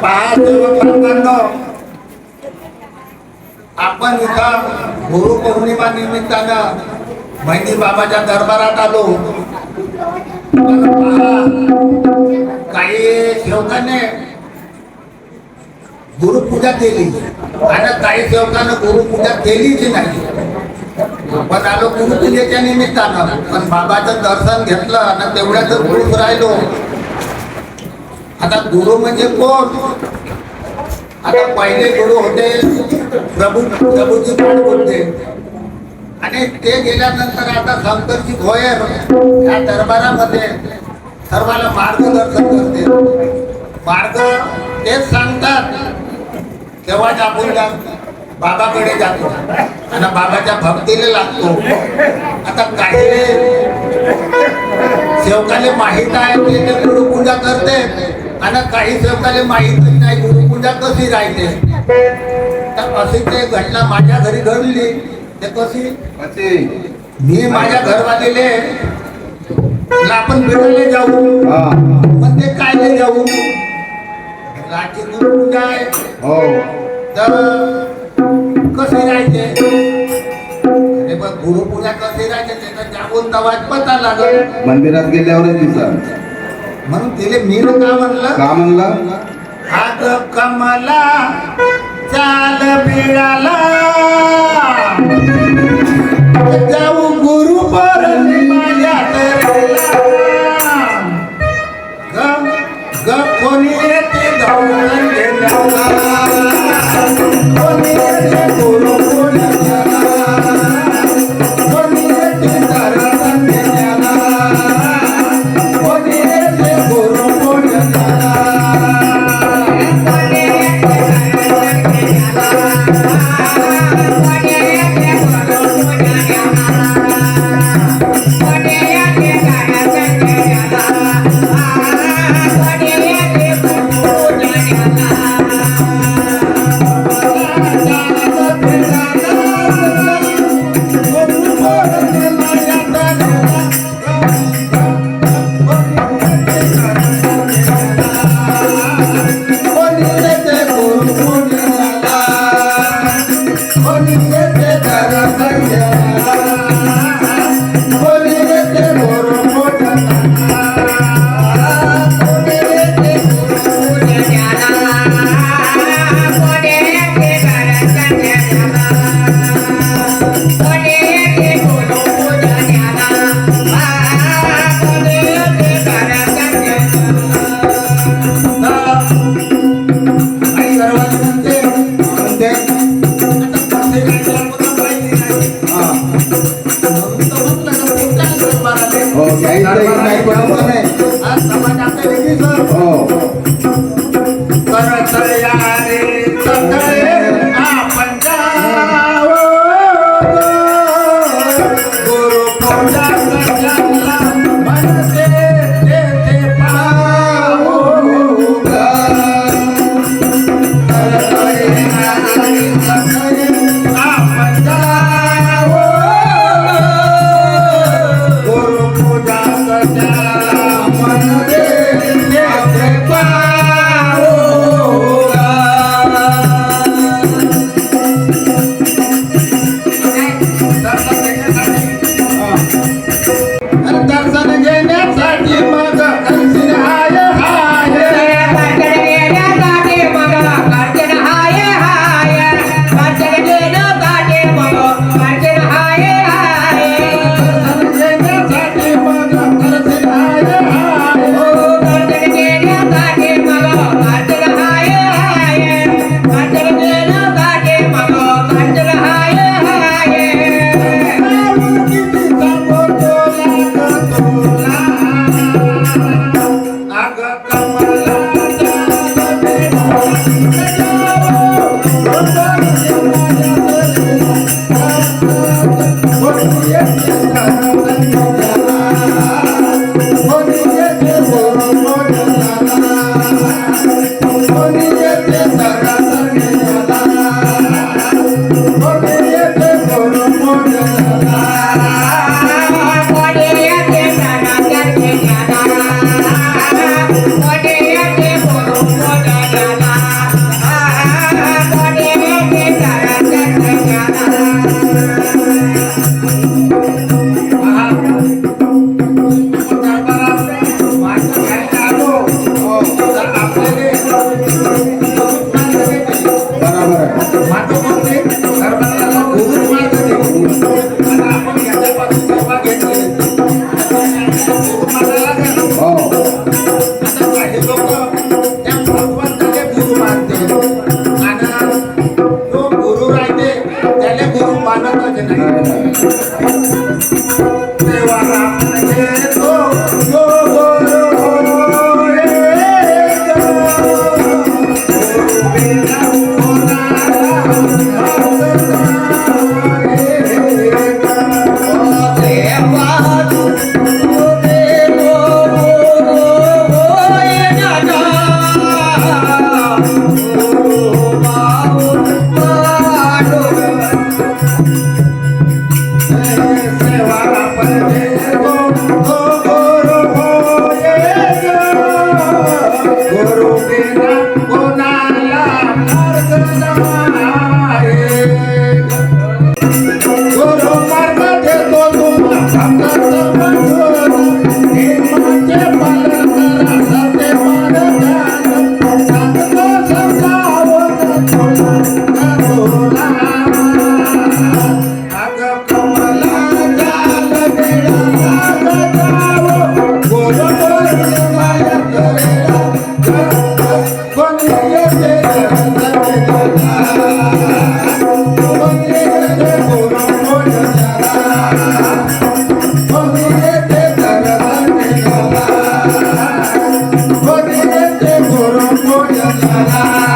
पहा बांधवांनो, आपण इथं गुरुपौर्णिमा निमित्तानं महिनी बाबाच्या दरबारात आलो. काही सेवकाने गुरुपूजा केली आणि काही सेवकानं गुरुपूजा केलीच नाही. पण आलो गुरुपूजेच्या निमित्तानं, पण बाबाचं दर्शन घेतलं आणि तेवढ्याच खुश राहिलो. आता गुरु म्हणजे कोण? आता पहिले गुरु होते प्रभूजी होते आणि ते गेल्यानंतर आता शंकरजी भोयर या दरबारामध्ये सर्वांना मार्गदर्शन करते. मार्ग तेच सांगतात. तेव्हाच आपण बाबाकडे जातो आणि बाबाच्या भक्तीला लागतो. आता काही सेवकाले माहीत आहे की ते गुरुपूजा करते आणि काही सेवकाले माहीत नाही गुरुपूजा कशी राहते. तर अशी ते घटना माझ्या घरी घडली. ते कशी, मी माझ्या घरवालेले आपण फिरायला जाऊ, पण ते काय जाऊ, रात्री गुरुपूजा आहे तर कशी राहते. अरे पण गुरुपूजा कशी राहते त्याचा जाऊन तवाच पता लागल. मंदिरात गेल्यावरच दिसत. म्हणून तिले मी का म्हणलं हात कमला चाल बिळाला जाऊ गुरु पौर्णिमा ग कोणी येते धावून घेण्याला, कोणी येते गुरु पौर्णिमेला, कोणी येते दर्शन घेण्याला, कोणी येते गुरु पौर्णिमेला. What मोठं झाला